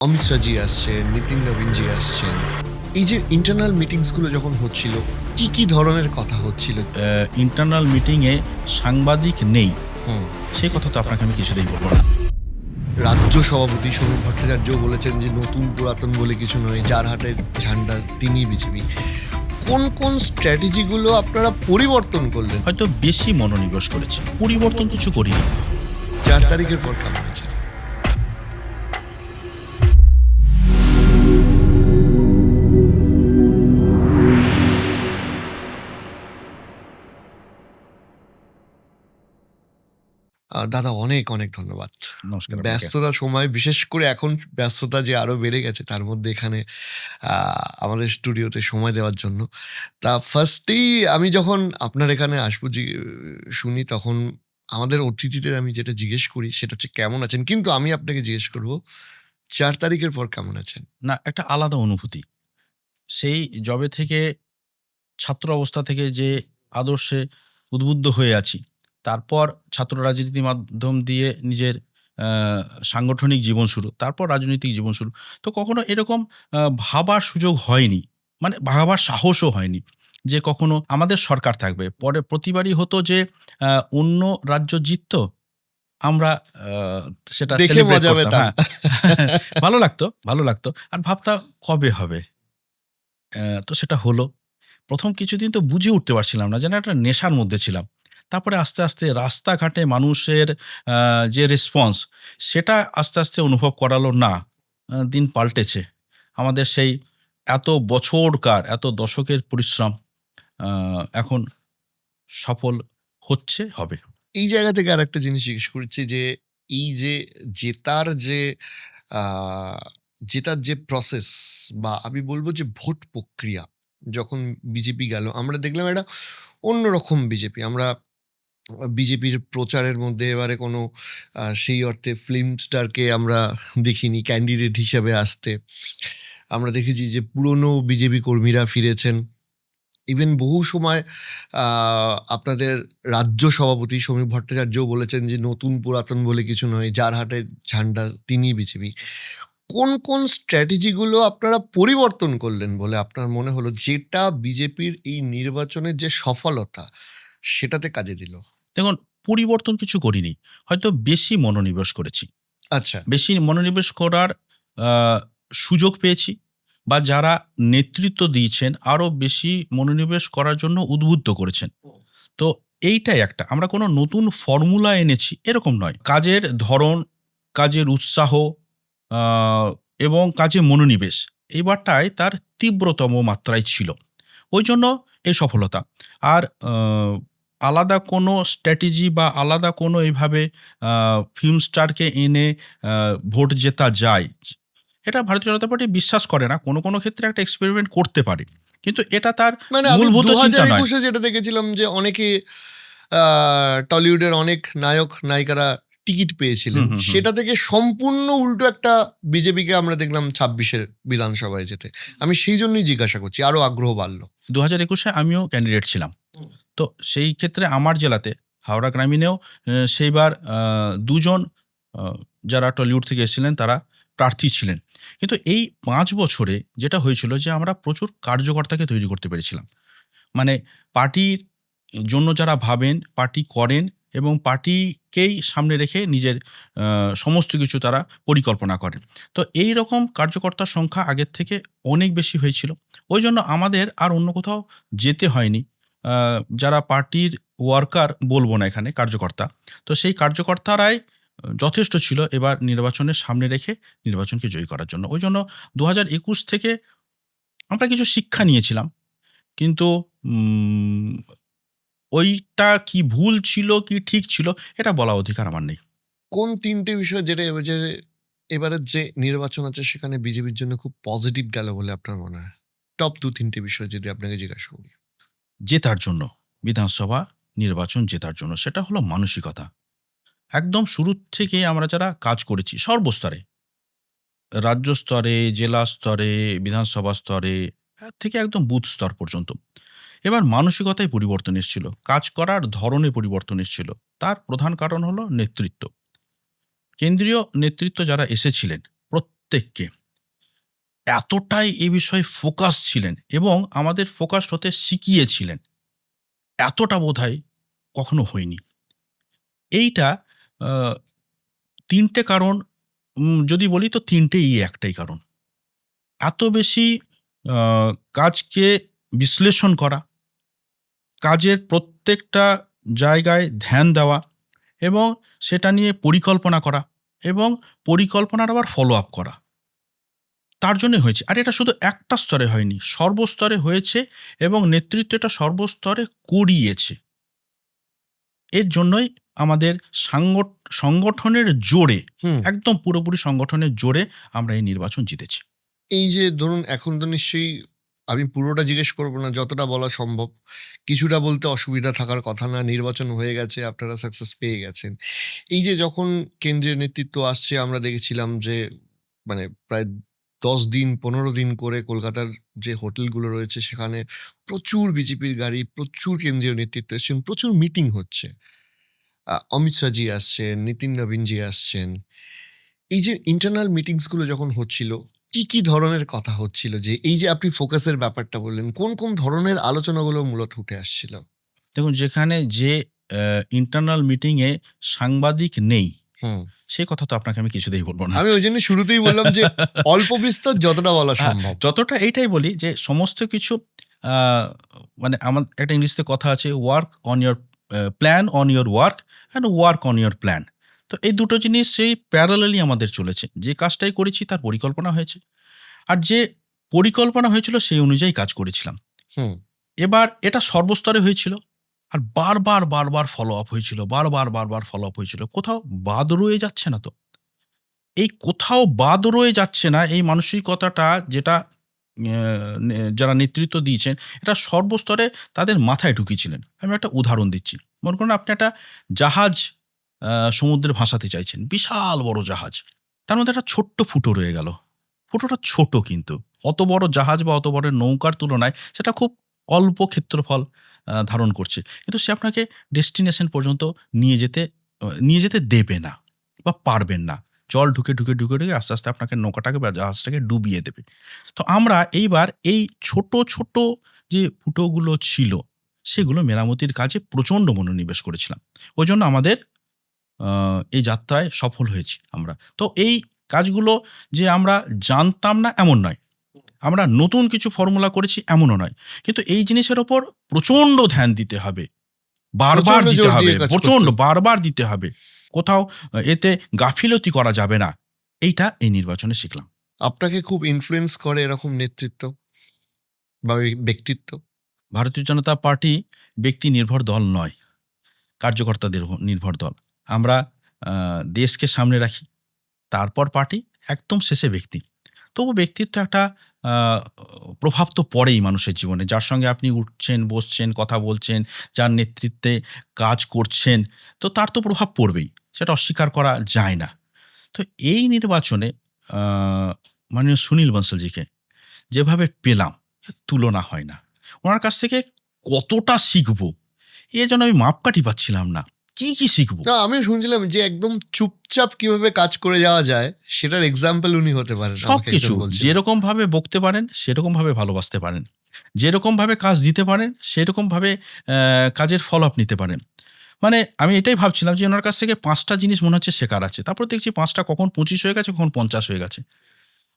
অমিত শাহজি আসছেন, নিতিন নবীনজি আসছেন। এই যে ইন্টারনাল মিটিংসগুলো যখন হচ্ছিল, কি ধরনের কথা হচ্ছিল? ইন্টারনাল মিটিংয়ে সাংবাদিক নেই, হুম। সে কথা তো আপনাকে আমি কিছুতেই বলব না। রাজ্য সভাপতি সমীর ভট্টাচার্যও বলেছেন যে নতুন পুরাতন বলে কিছু নয়, যার হাতে ঝান্ডা তিনিই বিজেপি। কোন স্ট্র্যাটেজিগুলো আপনারা পরিবর্তন করলেন হয়তো বেশি মনোনিবেশ করেছি, পরিবর্তন কিছু করিনি। ৪ তারিখের পর কেমন আছে? দাদা অনেক ধন্যবাদ। নমস্কার আপনাকে। ব্যস্ততার সময় বিশেষ করে এখন ব্যস্ততা যে আরো বেড়ে গেছে তার মধ্যে এখানে আ আমাদের স্টুডিওতে সময় দেওয়ার জন্য। তা ফার্স্টেই আমি যখন আপনার এখানে আসবো শুনি তখন আমাদের অতিথিদের আমি যেটা জিজ্ঞেস করি সেটা হচ্ছে কেমন আছেন? কিন্তু আমি আপনাকে জিজ্ঞেস করব ৪ তারিখের পর কেমন আছেন? না, একটা আলাদা অনুভূতি। সেই যবে থেকে ছাত্র অবস্থা থেকে যে আদর্শে উদ্বুদ্ধ হয়ে আছি, তারপর ছাত্র রাজনীতির মাধ্যম দিয়ে নিজের আ সাংগঠনিক জীবন শুরু, তারপর রাজনৈতিক জীবন শুরু। তো কখনো এরকম ভাবার সুযোগ হয়নি। মানে ভাবার সাহসও হয়নি যে কখনো আমাদের সরকার থাকবে। পরে প্রতিবারই হতো যে আ অন্য রাজ্য জিতত, আমরা আ সেটা দেখে সেলিব্রেট মজা করতাম। পেতাম। হ্যাঁ। ভালো লাগতো, ভালো লাগতো। আর ভাবতাম কবে হবে? তো সেটা হলো। ১ম কিছুদিন তো বুঝে উঠতে পারছিলাম না। যেন একটা নেশার মধ্যে ছিলাম। তারপরে আস্তে রাস্তাঘাটে মানুষের আ যে রেসপন্স, সেটা আস্তে অনুভব করালো না, দিন পাল্টেছে। আমাদের সেই এত বছরকার, এত দশকের পরিশ্রম আ এখন সফল হচ্ছে, হবে। এই জায়গা থেকে আরেকটা জিনিস জিজ্ঞেস করছি যে এই যে জেতার যে আ জেতার যে প্রসেস বা আমি বলব যে ভোট প্রক্রিয়া যখন বিজেপি গেল আমরা দেখলাম একটা অন্যরকম বিজেপি। আমরা বিজেপির প্রচারের মধ্যে এবারে কোনো সেই অর্থে ফিল্ম স্টারকে আমরা দেখিনি ক্যান্ডিডেট হিসেবে আসতে। আমরা দেখেছি যে পুরনো বিজেপি কর্মীরা ফিরেছেন। ইভেন বহু সময় আ আপনাদের রাজ্য সভাপতি সমীর ভট্টাচার্যও বলেছেন যে নতুন পুরাতন বলে কিছু নয়, যার হাতে ঝান্ডা তিনিই বিজেপি। কোন স্ট্র্যাটেজিগুলো আপনারা পরিবর্তন করলেন বলে আপনার মনে হলো যেটা বিজেপির এই নির্বাচনের যে সফলতা সেটাতে কাজে দিল? দেখুন, পরিবর্তন কিছু করিনি। হয়তো বেশি মনোনিবেশ করেছি। আচ্ছা। বেশি মনোনিবেশ করার আ সুযোগ পেয়েছি, বা যারা নেতৃত্ব দিয়েছেন আরো বেশি মনোনিবেশ করার জন্য উদ্বুদ্ধ করেছেন। তো এইটাই একটা। আমরা কোনো নতুন ফর্মুলা এনেছি এরকম নয়। কাজের ধরন, কাজের উৎসাহ আ এবং কাজে মনোনিবেশ, এইবারটায় তার তীব্রতম মাত্রায় ছিল। ওইজন্য এই সফলতা। আর আলাদা কোনো স্ট্র্যাটেজি বা আলাদা কোনো এইভাবে আ ফিল্ম স্টারকে এনে আ ভোট জেতা যায়, এটা ভারতীয় জনতা পার্টি বিশ্বাস করে না। কোনো ক্ষেত্রে একটা এক্সপেরিমেন্ট করতে পারে। কিন্তু এটা তার মানে আমি মূলভূত চিন্তা নয়। ২০২১ এ যেটা দেখেছিলাম যে অনেকে আ টলিউডের অনেক নায়ক-নায়িকারা টিকিট পেয়েছিলেন। হুম। সেটা থেকে সম্পূর্ণ উল্টো একটা বিজেপিকে আমরা দেখলাম ২৬ এর বিধানসভায় যেতে। আমি সেই জন্যই জিজ্ঞাসা করছি। আরো আগ্রহ বাড়ল। ২০২১ এ আমিও ক্যান্ডিডেট ছিলাম। তো সেই ক্ষেত্রে আমার জেলাতে হাওড়া গ্রামীণেও সেইবার ২ জন আ যারা টলিউড থেকে এসেছিলেন তারা প্রার্থী ছিলেন। কিন্তু এই ৫ বছরে যেটা হয়েছিল যে আমরা প্রচুর কার্যকর্তাকে তৈরি করতে পেরেছিলাম। মানে পার্টির জন্য যারা ভাবেন, পার্টি করেন এবং পার্টিকেই সামনে রেখে নিজের আ সমস্ত কিছু তারা পরিকল্পনা করেন। তো এইরকম কার্যকর্তার সংখ্যা আগের থেকে অনেক বেশি হয়েছিল। ওইজন্য আমাদের আর অন্য কোথাও যেতে হয়নি। আ যারা পার্টির ওয়ার্কার বলব না এখানে, কার্যকর্তা। তো সেই কার্যকর্তারাই যথেষ্ট ছিল এবার নির্বাচনের সামনে রেখে নির্বাচনকে জয়ী করার জন্য। ওইজন্য ২০২১ থেকে আমরা কিছু শিক্ষা নিয়েছিলাম। কিন্তু উম ওইটা কি ভুল ছিল, কি ঠিক ছিল, এটা বলার অধিকার আমার নেই। কোন ৩ টে বিষয় যেটা এবারের যে নির্বাচন আছে সেখানে বিজেপির জন্য খুব পজিটিভ গেল বলে আপনার মনে হয়? টপ ২-৩ টে বিষয় যদি আপনাকে জিজ্ঞাসা করি। জেতার জন্য, বিধানসভা নির্বাচন জেতার জন্য সেটা হলো মানসিকতা। একদম শুরুর থেকে আমরা যারা কাজ করেছি সর্বস্তরে, রাজ্য স্তরে, জেলা স্তরে, বিধানসভা স্তরে, থেকে একদম বুথ স্তর পর্যন্ত। এবার মানসিকতায় পরিবর্তন এসেছিল। কাজ করার ধরনে পরিবর্তন এসেছিল। তার প্রধান কারণ হলো নেতৃত্ব। কেন্দ্রীয় নেতৃত্ব যারা এসেছিলেন, প্রত্যেককে এতটাই এ বিষয়ে ফোকাস ছিলেন এবং আমাদের ফোকাসড হতে শিখিয়েছিলেন, এতটা বোধহয় কখনো হয়নি। এইটা আ ৩ টে কারণ, যদি বলি তো ৩ টেই একটাই কারণ। এত বেশি আ কাজকে বিশ্লেষণ করা, কাজের প্রত্যেকটা জায়গায় ধ্যান দেওয়া এবং সেটা নিয়ে পরিকল্পনা করা এবং পরিকল্পনার আবার ফলো আপ করা। তার জন্যই হয়েছে। আর এটা শুধু একটা স্তরে হয়নি, সর্বস্তরে হয়েছে এবং নেতৃত্ব এটা সর্বস্তরে করিয়েছে। এর জন্যই আমাদের সংগঠনের জোরে, হুম। একদম পুরোপুরি সংগঠনের জোরে আমরা এই নির্বাচন জিতেছি। এই যে ধরুন এখন তো নিশ্চয়ই আমি পুরোটা জিজ্ঞেস করব না, যতটা বলা সম্ভব। কিছুটা বলতে অসুবিধা থাকার কথা না, নির্বাচন হয়ে গেছে, আপনারা সাকসেস পেয়ে গেছেন। এই যে যখন কেন্দ্রের নেতৃত্ব আসছে আমরা দেখেছিলাম যে মানে প্রায় ১০ দিন ১৫ দিন করে কলকাতার যে হোটেলগুলো রয়েছে সেখানে প্রচুর বিজেপির গাড়ি, প্রচুর কেন্দ্রীয় নেতৃত্ব এসছেন, প্রচুর মিটিং হচ্ছে। অমিত শাহজি আসছেন, নিতিন নবীনজি আসছেন। এই যে ইন্টারনাল মিটিংস গুলো যখন হচ্ছিল, কি কি ধরনের কথা হচ্ছিল? যে এই যে আপনি ফোকাসের ব্যাপারটা বললেন, কোন কোন ধরনের আলোচনাগুলো মূলত উঠে আসছিল? দেখুন, যেখানে যে ইন্টারনাল মিটিংয়ে সাংবাদিক নেই, হুম। সে কথা তো আপনাকে আমি কিছুতেই বলব না। আমি ওই জন্য শুরুতেই বললাম যে অল্প বিস্তর যতটা বলা সম্ভব। যতটা এইটাই বলি যে সমস্ত কিছু আ মানে আমার একটা ইংলিশতে কথা আছে, work on your plan on your work and work on your plan. তো এই দুটো জিনিস সেই প্যারালালি আমাদের চলেছে। যে কাজটাই করেছি তার পরিকল্পনা হয়েছে। আর যে পরিকল্পনা হয়েছিল সেই অনুযায়ী কাজ করেছিলাম। হুম। এবার এটা সর্বস্তরে হয়েছিল। আর বারবার ফলো আপ হয়েছিল। বারবার ফলো আপ হয়েছিল। কোথাও বাদ রয়ে যাচ্ছে না তো? এই কোথাও বাদ রয়ে যাচ্ছে না, এই মানসিকতাটা যেটা যারা নেতৃত্ব দিয়েছেন, এটা সর্বস্তরে তাদের মাথায় ঢুকিয়েছিলেন। আমি একটা উদাহরণ দিচ্ছি। মনে করুন আপনি একটা জাহাজ আ সমুদ্রে ভাসাতে চাইছেন। বিশাল বড় জাহাজ। তার মধ্যে একটা ছোট্ট ফুটো রয়ে গেল। ফুটোটা ছোট কিন্তু। অত বড় জাহাজ বা অত বড় নৌকার তুলনায় সেটা খুব অল্প ক্ষেত্রফল ধারণ করছে। কিন্তু সে আপনাকে ডেস্টিনেশন পর্যন্ত নিয়ে যেতে দেবে না বা পারবেন না। জল ঢুকে আস্তে আপনাকে নৌকাটাকে বা জাহাজটাকে ডুবিয়ে দেবে। তো আমরা এইবার এই ছোট যে ফুটোগুলো ছিল, সেগুলো মেরামতির কাজে প্রচণ্ড মনোনিবেশ করেছিলাম। ওইজন্য আমাদের এই যাত্রায় সফল হয়েছি আমরা। তো এই কাজগুলো যে আমরা জানতাম না এমন নয়। আমরা নতুন কিছু ফর্মুলা করেছি এমনও নয়। কিন্তু এই জিনিসের ওপর প্রচণ্ড ধ্যান দিতে হবে। বারবার প্রচন্ড দিতে জোর দিয়ে হবে। কাজ করতে প্রচণ্ড হতো। বারবার দিতে হবে। কোথাও এতে গাফিলতি করা যাবে না। এইটা এই নির্বাচনে শিখলাম। আপনাকে খুব ইনফ্লুয়েন্স করে এরকম নেতৃত্ব বা ওই ব্যক্তিত্ব? ভারতীয় জনতা পার্টি ব্যক্তি নির্ভর দল নয়, কার্যকর্তাদের নির্ভর দল। আমরা আ দেশকে সামনে রাখি। তারপর পার্টি, একদম শেষে ব্যক্তি। তবু ব্যক্তিত্ব একটা আ প্রভাব তো পড়েই মানুষের জীবনে। যার সঙ্গে আপনি উঠছেন, বসছেন, কথা বলছেন, যার নেতৃত্বে কাজ করছেন, তো তার তো প্রভাব পড়বেই। সেটা অস্বীকার করা যায় না। তো এই নির্বাচনে আ মাননীয় সুনীল বনশালজিকে যেভাবে পেলাম, এর তুলনা হয় না। উনার কাছ থেকে কতটা শিখবো, এর জন্য আমি মাপকাঠি পাচ্ছিলাম না। কি শিখবো? না, আমিও শুনছিলাম যে একদম চুপচাপ কিভাবে কাজ করে যাওয়া যায় সেটার এক্সাম্পল উনি হতে পারেন, আমাকে সবকিছু একজন বলছিলেন। যেরকমভাবে বকতে পারেন, সেরকমভাবে ভালোবাসতে পারেন। যেরকমভাবে কাজ দিতে পারেন, সেরকমভাবে কাজের ফল-আপ নিতে পারেন। মানে আমি এটাই ভাবছিলাম যে উনার কাছ থেকে ৫ টা জিনিস মনে হচ্ছে শেখার আছে। তারপর দেখছি ৫ টা কখন ২৫ হয়ে গেছে, কখন ৫০ হয়ে গেছে।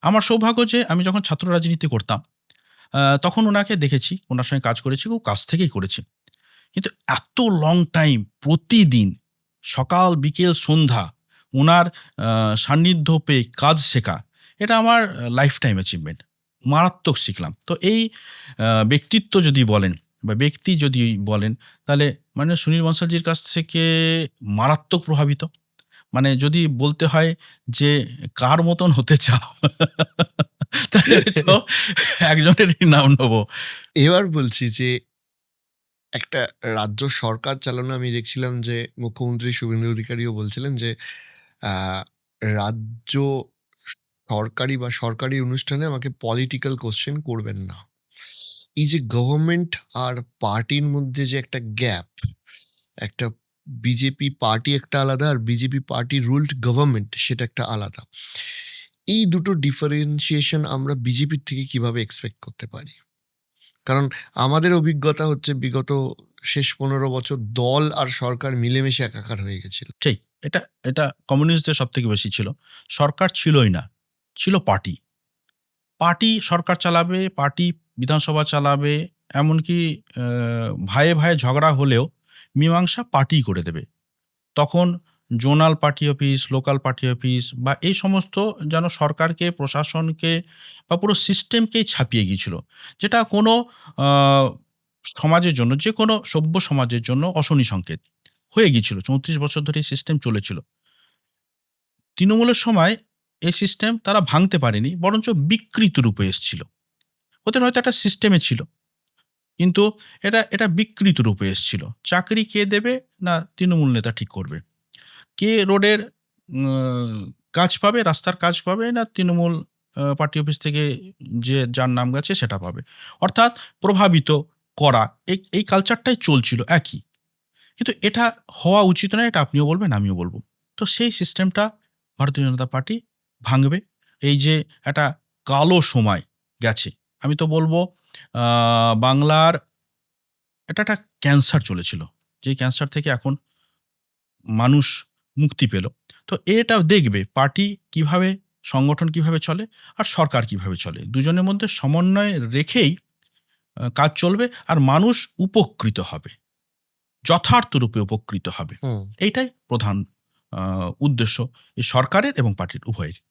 আমার সৌভাগ্য যে আমি যখন ছাত্র রাজনীতি করতাম, তখন উনাকে দেখেছি, উনার সঙ্গে কাজ করেছি, খুব কাছ থেকেই করেছি। কিন্তু এত লং টাইম প্রতিদিন সকাল, বিকেল, সন্ধ্যা উনার আ সান্নিধ্য পেয়ে কাজ শেখা, এটা আমার লাইফ টাইম অ্যাচিভমেন্ট। মারাত্মক শিখলাম। তো এই ব্যক্তিত্ব যদি বলেন বা ব্যক্তি যদি বলেন, তাহলে মানে সুনীল বনশালজির কাছ থেকে মারাত্মক প্রভাবিত। মানে যদি বলতে হয় যে কার মতন হতে চাও? তাহলে তো একজনেরই নাম নেব। এবার বলছি যে একটা রাজ্য সরকার চালানো, আমি দেখছিলাম যে মুখ্যমন্ত্রী শুভেন্দু অধিকারীও বলছিলেন যে রাজ্য সরকারি বা সরকারি অনুষ্ঠানে আমাকে পলিটিক্যাল কোশ্চেন করবেন না। এই যে গভর্নমেন্ট আর পার্টির মধ্যে যে একটা গ্যাপ, একটা বিজেপি পার্টি একটা আলাদা আর বিজেপি পার্টি রুলড গভর্নমেন্ট সেটা একটা আলাদা। এই দুটো ডিফারেন্সিয়েশন আমরা বিজেপির থেকে কিভাবে এক্সপেক্ট করতে পারি? কারণ আমাদের অভিজ্ঞতা হচ্ছে বিগত শেষ ১৫ বছর দল আর সরকার মিলেমিশে একাকার হয়ে গেছিল। ঠিক। এটা এটা কমিউনিস্টদের সবথেকে বেশি ছিল। সরকার ছিলই না। ছিল পার্টি। পার্টি সরকার চালাবে, পার্টি বিধানসভা চালাবে। এমনকি আ ভাইয়ে, ভাইয়ে ঝগড়া হলেও মীমাংসা পার্টিই করে দেবে। তখন zonal party office, local party office বা এই সমস্ত যেন সরকারকে, প্রশাসনকে বা পুরো সিস্টেমকেই ছাপিয়ে গিয়েছিল। যেটা কোনো আ সমাজের জন্য, যেকোনো সভ্য সমাজের জন্য অশনি সংকেত হয়ে গিয়েছিল। ৩৪ বছর ধরে এই সিস্টেম চলেছিল। তৃণমূলের সময় এই সিস্টেম তারা ভাঙতে পারেনি, বরঞ্চ বিকৃত রূপে এসছিল। ওদের হয়তো একটা সিস্টেমে ছিল। কিন্তু এটা বিকৃত রূপে এসছিল। চাকরি কে দেবে? না তৃণমূল নেতা ঠিক করবে। কে রোডের কাজ পাবে, রাস্তার কাজ পাবে? না তৃণমূল পার্টি অফিস থেকে যার নাম গেছে সেটা পাবে। অর্থাৎ প্রভাবিত করা এই কালচারটাই চলছিল একই। কিন্তু এটা হওয়া উচিত নয়, এটা আপনিও বলবেন, আমিও বলব। তো সেই সিস্টেমটা ভারতীয় জনতা পার্টি ভাঙবে। এই যে একটা কালো সময় গেছে, আমি তো বলব আ বাংলার এটা একটা ক্যান্সার চলেছিল। যেই ক্যান্সার থেকে এখন মানুষ মুক্তি পেল। তো এটা দেখবে পার্টি কিভাবে, সংগঠন কিভাবে চলে আর সরকার কিভাবে চলে। দুজনের মধ্যে সমন্বয় রেখেই কাজ চলবে আর মানুষ উপকৃত হবে। যথার্থ রূপে উপকৃত হবে। হুম। এইটাই প্রধান উদ্দেশ্য এই সরকারের এবং পার্টির উভয়েরই।